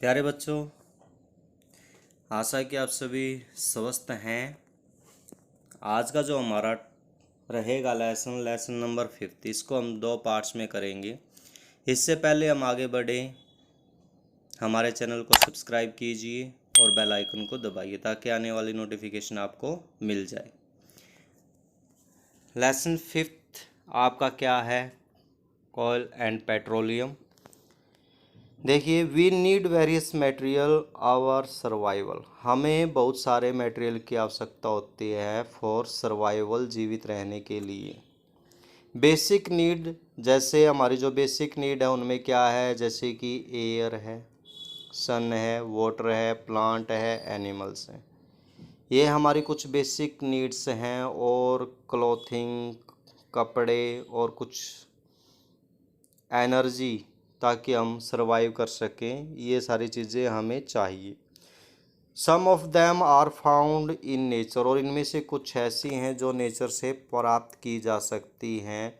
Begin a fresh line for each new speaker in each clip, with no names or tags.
प्यारे बच्चों, आशा है कि आप सभी स्वस्थ हैं। आज का जो हमारा रहेगा लेसन नंबर 5, इसको हम 2 पार्ट्स में करेंगे। इससे पहले हम आगे बढ़े, हमारे चैनल को सब्सक्राइब कीजिए और बेल आइकन को दबाइए ताकि आने वाली नोटिफिकेशन आपको मिल जाए। लेसन 5 आपका क्या है? Oil and petroleum. देखिए, we need various material our survival. हमें बहुत सारे मटेरियल की आवश्यकता होती है फॉर सर्वाइवल, जीवित रहने के लिए। बेसिक नीड, जैसे हमारी जो बेसिक नीड है उनमें क्या है, जैसे कि एयर है, सन है, वाटर है, प्लांट है, एनिमल्स हैं। ये हमारी कुछ बेसिक नीड्स हैं। और क्लॉथिंग, कपड़े और कुछ एनर्जी, ताकि हम सरवाइव कर सकें, ये सारी चीज़ें हमें चाहिए। Some of them are found in nature, और इनमें से कुछ ऐसी हैं जो नेचर से प्राप्त की जा सकती हैं,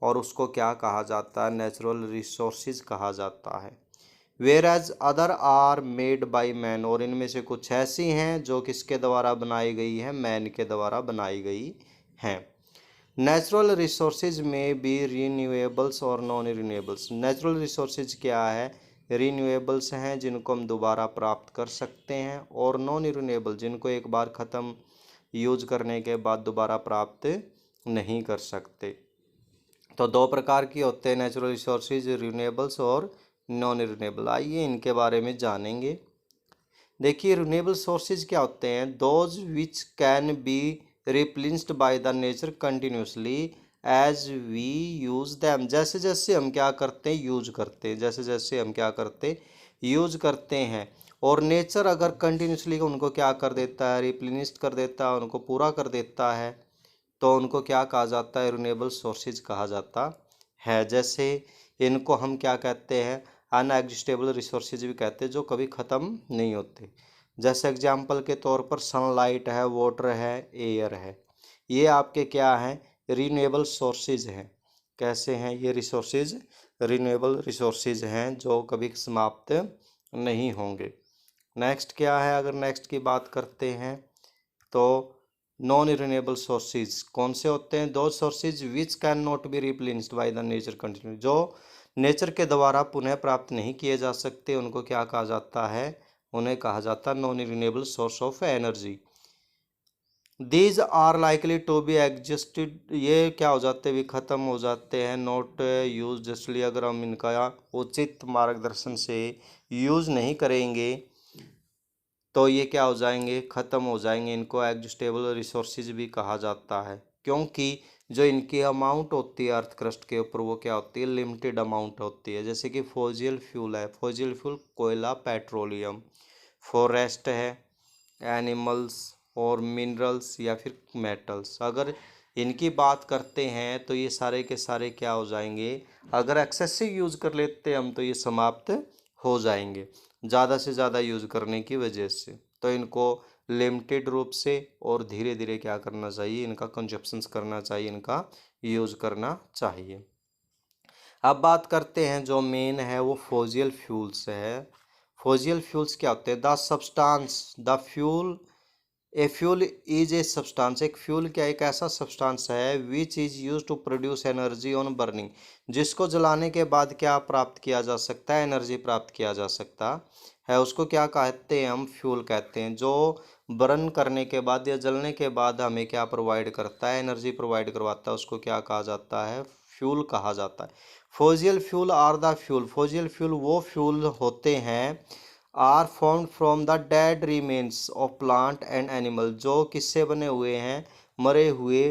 और उसको क्या कहा जाता है? नेचुरल रिसोर्सेज कहा जाता है। Whereas other are made by man, और इनमें से कुछ ऐसी हैं जो किसके द्वारा बनाई गई हैं? मैन के द्वारा बनाई गई हैं। नेचुरल रिसोर्सेज में भी रीन्यूएबल्स और नॉन रीन्यूएबल्स। नेचुरल रिसोर्सेज क्या है? रीन्यूएबल्स हैं जिनको हम दोबारा प्राप्त कर सकते हैं, और नॉन रीन्यूएबल जिनको एक बार ख़त्म यूज करने के बाद दोबारा प्राप्त नहीं कर सकते। तो 2 प्रकार की होते हैं नेचुरल रिसोर्सेज, रीन्यूएबल्स और नॉन रीन्यूएबल। आइए इनके बारे में जानेंगे। देखिए, रिन्यूएबल सोर्सेज क्या होते हैं? Those which can be replaced by the nature continuously as we use them. जैसे जैसे हम क्या करते हैं? यूज करते हैं। जैसे जैसे हम क्या करते हैं? यूज करते हैं। और नेचर अगर कंटिन्यूसली उनको क्या कर देता है? रिप्लेस्ड कर देता है, उनको पूरा कर देता है, तो उनको क्या कहा जाता है? रिन्यूएबल सोर्सेज कहा जाता है। जैसे इनको हम क्या कहते हैं? अनएग्जिस्टेबल रिसोर्सेज भी कहते हैं, जो कभी ख़त्म नहीं होते। जैसे एग्जाम्पल के तौर पर सनलाइट है, वाटर है, एयर है। ये आपके क्या हैं? रिन्यूएबल सोर्सेज हैं। कैसे हैं ये रिसोर्सेज? रिन्यूएबल रिसोर्सेज हैं जो कभी समाप्त नहीं होंगे। नेक्स्ट क्या है? अगर नेक्स्ट की बात करते हैं तो नॉन रिन्यूएबल सोर्सेज कौन से होते हैं? दो sources which can not be replaced by the nature continue, जो नेचर के द्वारा पुनः प्राप्त नहीं किए जा सकते, उनको क्या कहा जाता है? उन्हें कहा जाता है non renewable source of energy. These are likely to be existed, ये क्या हो जाते हैं? भी ख़त्म हो जाते हैं। नॉट यूज, इसलिए अगर हम इनका उचित मार्गदर्शन से यूज़ नहीं करेंगे तो ये क्या हो जाएंगे? ख़त्म हो जाएंगे। इनको एग्जिस्टेबल रिसोर्सेज भी कहा जाता है, क्योंकि जो इनकी अमाउंट होती है अर्थ क्रस्ट के ऊपर, वो क्या होती है? लिमिटेड अमाउंट होती है। जैसे कि फॉसिल फ्यूल है, फॉसिल फ्यूल कोयला, पेट्रोलियम। फॉरेस्ट है, एनिमल्स और मिनरल्स या फिर मेटल्स। अगर इनकी बात करते हैं तो ये सारे के सारे क्या हो जाएंगे? अगर एक्सेसिव यूज़ कर लेते हैं हम तो ये समाप्त हो जाएंगे, ज़्यादा से ज़्यादा यूज़ करने की वजह से। तो इनको लिमिटेड रूप से और धीरे धीरे क्या करना चाहिए? इनका कंजप्शंस करना चाहिए, इनका यूज़ करना चाहिए। अब बात करते हैं जो मेन है वो फॉसिल फ्यूल्स है। फॉसिल फ्यूल्स क्या होते हैं? The substance, the fuel, a fuel is a substance. एक फ्यूल क्या? एक ऐसा सब्सटेंस है which is use to produce energy on burning, जिसको जलाने के बाद क्या प्राप्त किया जा सकता है? एनर्जी प्राप्त किया जा सकता है। उसको क्या कहते हैं? हम फ्यूल कहते हैं। जो बर्न करने के बाद या जलने के बाद हमें क्या प्रोवाइड करता है? एनर्जी प्रोवाइड करवाता है। उसको क्या कहा जाता है? फ्यूल कहा जाता है। Fossil fuel are the fuel, fossil fuel वो फ्यूल होते हैं are formed from the dead remains of plant and animal, जो किससे बने हुए हैं? मरे हुए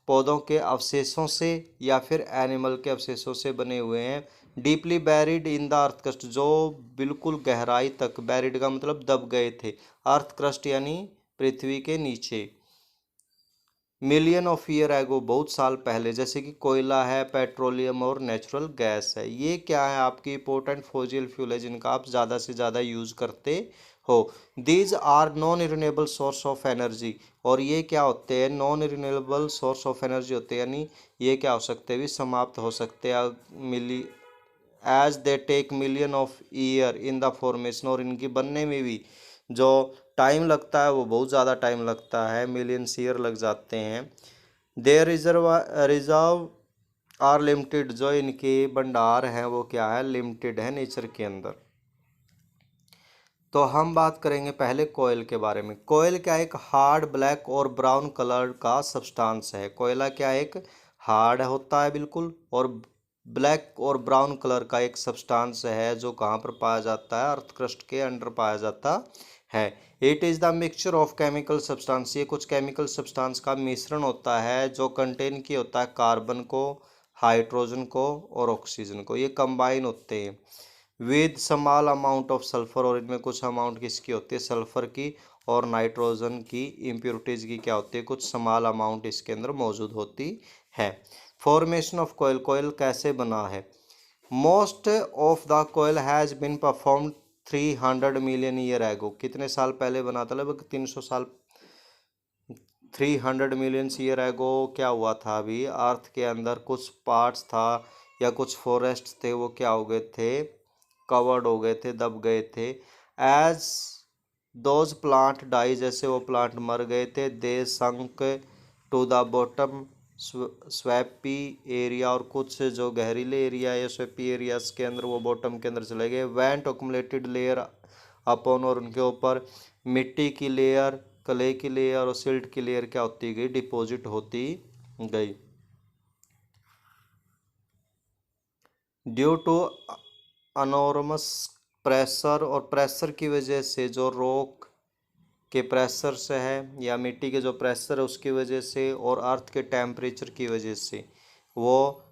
पौधों के अवशेषों से या फिर एनिमल के अवशेषों से बने हुए हैं। Deeply buried in the earth crust, जो बिल्कुल गहराई तक, बैरिड का मतलब दब गए थे, अर्थ क्रस्ट यानी पृथ्वी के नीचे। मिलियन ऑफ ईयर एगो, बहुत साल पहले। जैसे कि कोयला है, पेट्रोलियम और नेचुरल गैस है। ये क्या है? आपकी इंपॉर्टेंट फॉसिल फ्यूल है जिनका आप ज़्यादा से ज़्यादा यूज़ करते हो। These are non renewable source of energy, और ये क्या होते हैं? Non renewable source of energy होते हैं, यानी ये क्या हो सकते हैं? भी समाप्त हो सकते हैं। As they take million of year in the formation, और इनकी बनने में भी जो टाइम लगता है वो बहुत ज़्यादा टाइम लगता है, मिलियंस ईयर लग जाते हैं। देयर रिजर्व आर लिमिटेड, जो इनके भंडार हैं वो क्या है, लिमिटेड है नेचर के अंदर। तो हम बात करेंगे पहले कोयल के बारे में। कोयल क्या एक हार्ड ब्लैक और ब्राउन कलर का सब्सटेंस है। कोयला क्या एक हार्ड होता है बिल्कुल, और ब्लैक और ब्राउन कलर का एक सब्सटेंस है जो कहाँ पर पाया जाता है, अर्थ क्रस्ट के अंडर पाया जाता है। It is the mixture of chemical substance, ये कुछ केमिकल सब्सटेंस का मिश्रण होता है जो कंटेन की होता है कार्बन को, हाइड्रोजन को और ऑक्सीजन को, ये कंबाइन होते हैं with small amount of sulphur, और इनमें कुछ अमाउंट किसकी होती है, सल्फर की और नाइट्रोजन की, इम्प्योरिटीज की क्या होती है, कुछ स्मॉल अमाउंट इसके अंदर मौजूद होती है। फॉर्मेशन ऑफ कोयल, कोयल कैसे बना है। Most of the koyla has been performed 300 million year ago, कितने साल पहले बना था, लगभग 300 साल, 300 मिलियन ईयर एगो क्या हुआ था, अभी अर्थ के अंदर कुछ पार्ट्स था या कुछ फॉरेस्ट थे वो क्या हो गए थे, कवर्ड हो गए थे, दब गए थे। एज दोज प्लांट डाई, जैसे वो प्लांट मर गए थे, दे संक to the bottom Swapy area, और कुछ जो गहरीले एरिया है स्वैपी एरियाज के अंदर वो बॉटम के अंदर चले गए। वेंट अकुमुलेटेड लेयर अपॉन, और उनके ऊपर मिट्टी की लेयर, क्ले की लेयर और सिल्ट की लेयर क्या होती गई, डिपॉजिट होती गई। ड्यू टू अनोरमस प्रेशर, और प्रेशर की वजह से, जो रॉक के प्रेशर से है या मिट्टी के जो प्रेशर है उसकी वजह से और अर्थ के टेम्परेचर की वजह से, वो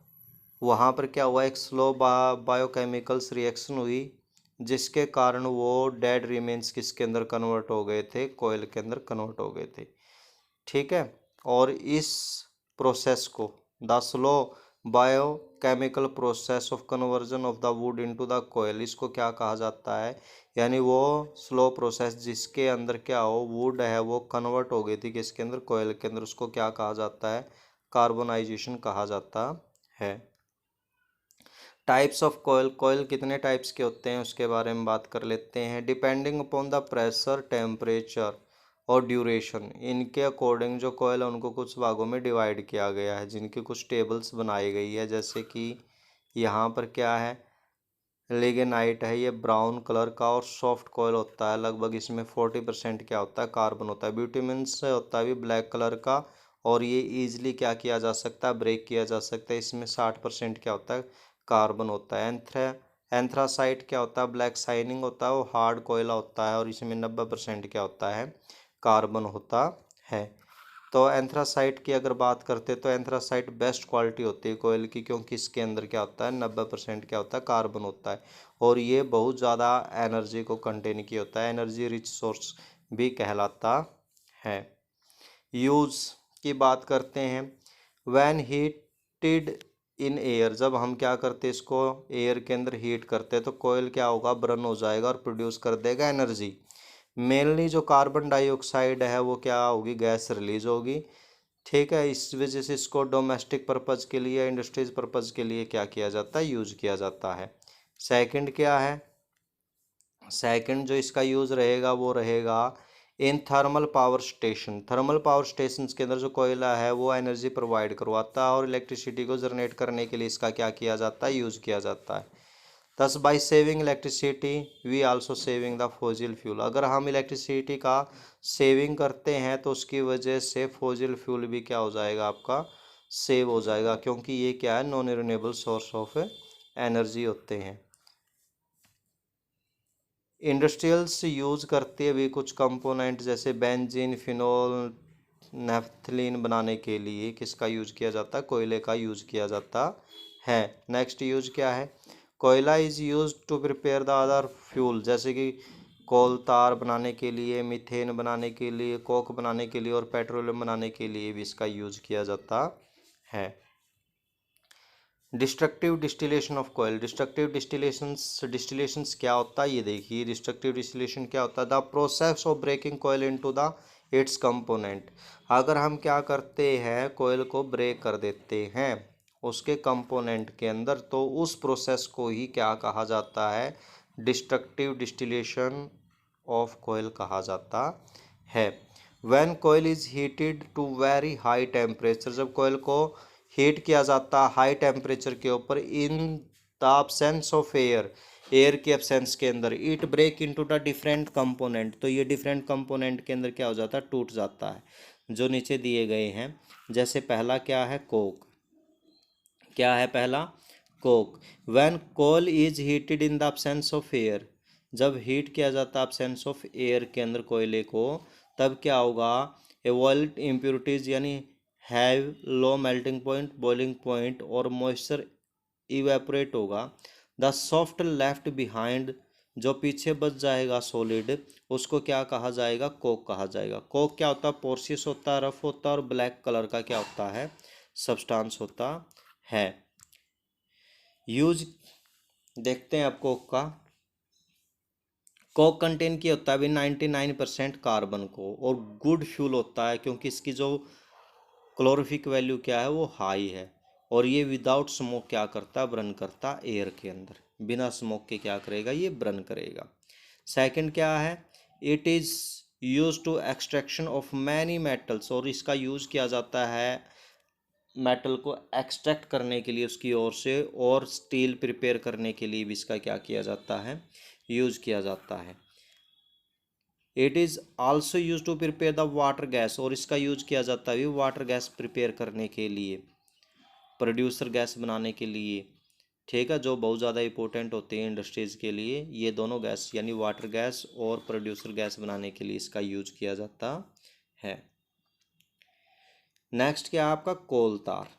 वहाँ पर क्या हुआ, एक स्लो बायोकेमिकल्स रिएक्शन हुई जिसके कारण वो डेड रिमेन्स किसके अंदर कन्वर्ट हो गए थे, कोयल के अंदर कन्वर्ट हो गए थे। ठीक है, और इस प्रोसेस को the slow biochemical process of conversion of the wood into the coal, इसको क्या कहा जाता है, यानी वो स्लो प्रोसेस जिसके अंदर क्या हो, वुड है वो कन्वर्ट हो गई थी किसके अंदर, कोयल के अंदर, उसको क्या कहा जाता है, कार्बोनाइजेशन कहा जाता है। टाइप्स ऑफ कोयल, कोयल कितने टाइप्स के होते हैं उसके बारे में बात कर लेते हैं। Depending upon the pressure, temperature और ड्यूरेशन, इनके अकॉर्डिंग जो कोयल है उनको कुछ भागों में डिवाइड किया गया है, जिनकी कुछ टेबल्स बनाई गई है। जैसे कि यहाँ पर क्या है, लिग्नाइट है, ये ब्राउन कलर का और सॉफ्ट कोयल होता है, लगभग इसमें 40% क्या होता है, कार्बन होता है। ब्यूटामिन से होता है भी ब्लैक कलर का, और ये ईजिली क्या किया जा सकता है, ब्रेक किया जा सकता है, इसमें 60% क्या होता है, कार्बन होता है। एंथ्रासाइट क्या होता है, ब्लैक शाइनिंग होता है, वो हार्ड कोयला होता है और इसमें 90% क्या होता है, कार्बन होता है। तो एंथ्रासाइट की अगर बात करते हैं तो एंथ्रासाइट बेस्ट क्वालिटी होती है कोयल की, क्योंकि इसके अंदर क्या होता है, 90% क्या होता है, कार्बन होता है, और ये बहुत ज़्यादा एनर्जी को कंटेन किया होता है, एनर्जी रिच सोर्स भी कहलाता है। यूज़ की बात करते हैं। व्हेन हीटेड इन एयर, जब हम क्या करते हैं, इसको एयर के अंदर हीट करते हैं तो कोयल क्या होगा, बर्न हो जाएगा और प्रोड्यूस कर देगा एनर्जी। मेनली जो कार्बन डाइऑक्साइड है वो क्या होगी, गैस रिलीज होगी। ठीक है, इस वजह से इसको डोमेस्टिक पर्पज़ के लिए, इंडस्ट्रीज पर्पज़ के लिए क्या किया जाता है, यूज़ किया जाता है। सेकंड क्या है, सेकंड जो इसका यूज़ रहेगा वो रहेगा in thermal power station. Thermal power station के अंदर जो कोयला है वो एनर्जी प्रोवाइड करवाता है और इलेक्ट्रिसिटी को जनरेट करने के लिए इसका क्या किया जाता है, यूज़ किया जाता है। Thus by saving electricity we also saving the fossil fuel, अगर हम इलेक्ट्रिसिटी का सेविंग करते हैं तो उसकी वजह से फॉसिल फ्यूल भी क्या हो जाएगा, आपका सेव हो जाएगा, क्योंकि ये क्या है, non renewable source of energy होते हैं। इंडस्ट्रियल्स यूज़ करते हैं भी कुछ कंपोनेंट जैसे बेंजीन, फिनोल, नेफ्थलीन बनाने के लिए किसका यूज़ किया जाता है, कोयले का यूज़ किया जाता है। नेक्स्ट यूज क्या है, koyla is use to prepare the other fuel, जैसे कि कोल तार बनाने के लिए, मीथेन बनाने के लिए, कोक बनाने के लिए और पेट्रोलियम बनाने के लिए भी इसका यूज किया जाता है। Destructive distillation of coal, destructive distillations क्या होता है, ये देखिए, डिस्ट्रक्टिव डिस्टिलेशन क्या होता है, the process of breaking koyla into the its component, अगर हम क्या करते हैं, कोयल को ब्रेक कर देते हैं उसके कंपोनेंट के अंदर, तो उस प्रोसेस को ही क्या कहा जाता है, डिस्ट्रक्टिव डिस्टिलेशन ऑफ कोयल कहा जाता है। When koyla is heated to very high temperature, जब कोयल को हीट किया जाता है हाई टेम्परेचर के ऊपर, in the absence of air, air के एब्सेंस के अंदर, it break into the different component, तो ये डिफरेंट कंपोनेंट के अंदर क्या हो जाता है, टूट जाता है, जो नीचे दिए गए हैं। जैसे पहला क्या है, कोक, क्या है पहला, coke. When coal is heated in the absence of air, जब हीट किया जाता है एब्सेंस ऑफ एयर के अंदर कोयले को, तब क्या होगा, एवॉल्ट इम्प्योरिटीज यानी have low melting point, boiling point और मॉइस्चर इवेपोरेट होगा। द सॉफ्ट लेफ्ट बिहाइंड, जो पीछे बच जाएगा सॉलिड, उसको क्या कहा जाएगा, कोक कहा जाएगा। कोक क्या होता है, पोर्शियस होता है, रफ होता है और ब्लैक कलर का क्या होता है, सब्सटेंस होता है। यूज देखते हैं अब कोक का। कोक कंटेन किया होता है अभी 99% कार्बन को, और गुड फ्यूल होता है क्योंकि इसकी जो क्लोरोफिक वैल्यू क्या है वो हाई है, और ये विदाउट स्मोक क्या करता है, बर्न करता एयर के अंदर, बिना स्मोक के क्या करेगा, ये बर्न करेगा। सेकंड क्या है, it is use to extraction of many metals, और इसका यूज़ किया जाता है मेटल को एक्सट्रैक्ट करने के लिए उसकी ओर से, और स्टील प्रिपेयर करने के लिए भी इसका क्या किया जाता है, यूज किया जाता है। It is also use to prepare the water gas, और इसका यूज किया जाता है वाटर गैस प्रिपेयर करने के लिए, प्रोड्यूसर गैस बनाने के लिए, ठीक है, जो बहुत ज़्यादा इंपॉर्टेंट होते हैं इंडस्ट्रीज़ के लिए। ये दोनों गैस यानी वाटर गैस और प्रोड्यूसर गैस बनाने के लिए इसका यूज किया जाता है। नेक्स्ट क्या है आपका, कोल तार।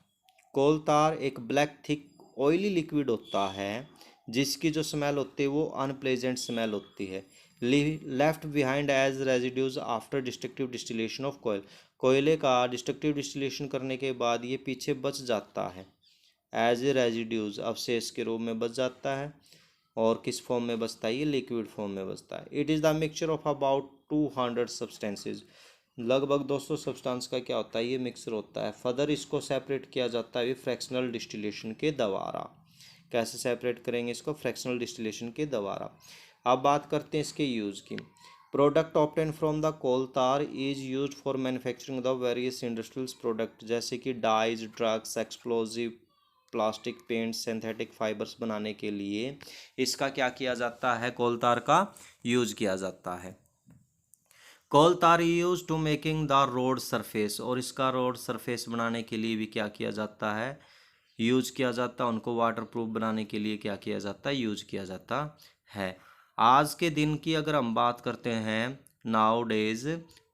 कोल तार एक ब्लैक थिक ऑयली लिक्विड होता है, जिसकी जो स्मेल होती है वो अनप्लेजेंट स्मेल होती है, left behind as residues after destructive distillation of coal, कोयले का डिस्ट्रक्टिव डिस्टिलेशन करने के बाद ये पीछे बच जाता है, एज ए रेजिड्यूज अवशेष के रूप में बच जाता है। और किस फॉर्म में बचता है, ये लिक्विड फॉर्म में बचता है। It is the mixture of about 200 substances, लगभग 200 सब्सटेंस का क्या होता है, ये मिक्सर होता है। फर्दर इसको सेपरेट किया जाता है फ्रैक्शनल डिस्टिलेशन के द्वारा। कैसे सेपरेट करेंगे इसको, फ्रैक्शनल डिस्टिलेशन के द्वारा। अब बात करते हैं इसके यूज़ की। Product obtain from the coal tar is use for manufacturing the various industrial product, जैसे कि dyes, drugs, explosive, plastic, paint, synthetic fibres बनाने के लिए इसका क्या किया जाता है, कोल तार का यूज किया जाता है। Coal tar use to making the road surface, और इसका रोड सरफेस बनाने के लिए भी क्या किया जाता है, यूज किया जाता है। उनको वाटर प्रूफ बनाने के लिए क्या किया जाता है, यूज किया जाता है। आज के दिन की अगर हम बात करते हैं, नाउ डेज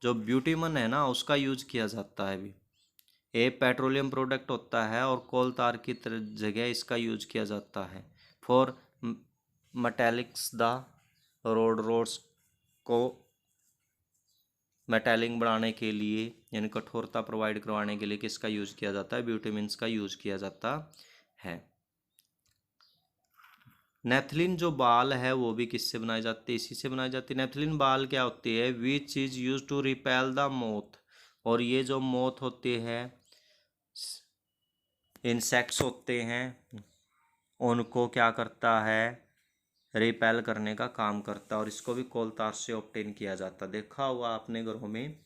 जो ब्यूटीमन है ना, उसका यूज किया जाता है अभी। ये पेट्रोलियम प्रोडक्ट होता है, और कोल तार की जगह इसका यूज किया जाता है फॉर मेटेलिक्स द रोड्स को मेटेलिंग बढ़ाने के लिए, यानी कठोरता प्रोवाइड करवाने के लिए किसका यूज़ किया जाता है, ब्यूटेमिन्स का यूज़ किया जाता है। नेफ्थलीन जो बाल है वो भी किससे बनाई जाती है, इसी से बनाई जाती है। नेफ्थलीन बाल क्या होती है, which is use to repel the moth, और ये जो मोथ होते हैं, इंसेक्ट्स होते हैं, उनको क्या करता है, रिपेल करने का काम करता है, और इसको भी कोल तार से ऑब्टेन किया जाता है। देखा हुआ आपने घरों में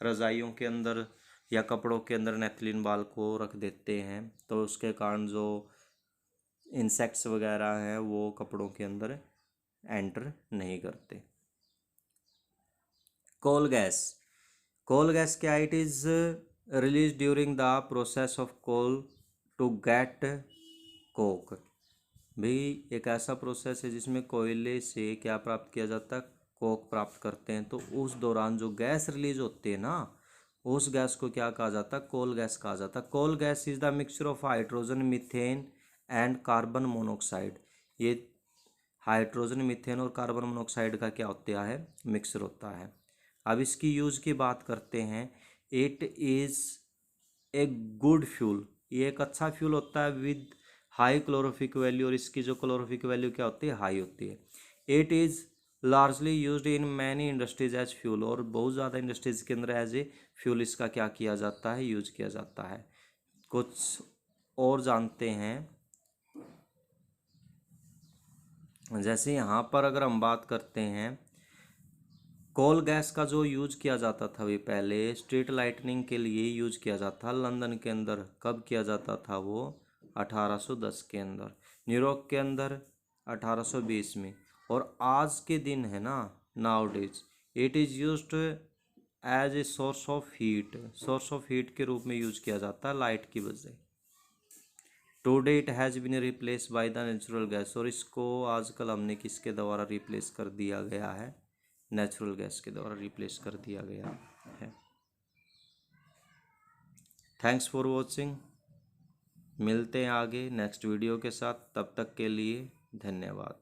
रज़ाइयों के अंदर या कपड़ों के अंदर नेफ्थलीन बाल को रख देते हैं, तो उसके कारण जो इंसेक्ट्स वगैरह हैं वो कपड़ों के अंदर एंटर नहीं करते। कोल गैस, कोल गैस क्या, it is release during the process of coal to get coke, भी एक ऐसा प्रोसेस है जिसमें कोयले से क्या प्राप्त किया जाता है, कोक प्राप्त करते हैं। तो उस दौरान जो गैस रिलीज होती है ना, उस गैस को क्या कहा जाता है, कोल गैस कहा जाता है। Coal gas is the mixture of hydrogen, methane and carbon monoxide, ये हाइड्रोजन, मीथेन और कार्बन मोनोऑक्साइड का क्या होता है, मिक्सचर होता है। अब इसकी यूज़ की बात करते हैं। It is a good fuel, ये एक अच्छा फ्यूल होता है विद हाई क्लोरोफिक वैल्यू, और इसकी जो क्लोरोफिक वैल्यू क्या होती है, हाई होती है। It is largely used in many industries as fuel, और बहुत ज़्यादा इंडस्ट्रीज के अंदर एज ए फ्यूल इसका क्या किया जाता है, यूज किया जाता है। कुछ और जानते हैं। जैसे यहाँ पर अगर हम बात करते हैं, कोल गैस का जो यूज किया जाता था वे पहले स्ट्रीट लाइटनिंग के लिए यूज किया जाता था लंदन के अंदर। कब किया जाता था वो? 1810 के अंदर। न्यूयॉर्क के अंदर 1820 में। और आज के दिन है ना, nowadays it is used as a source of heat के रूप में यूज किया जाता है लाइट की वजह। Today it has been replace by the natural gas, और इसको आजकल हमने किसके द्वारा रिप्लेस कर दिया गया है? नेचुरल गैस के द्वारा रिप्लेस कर दिया गया है। Thanks for watching. मिलते हैं आगे नेक्स्ट वीडियो के साथ, तब तक के लिए धन्यवाद।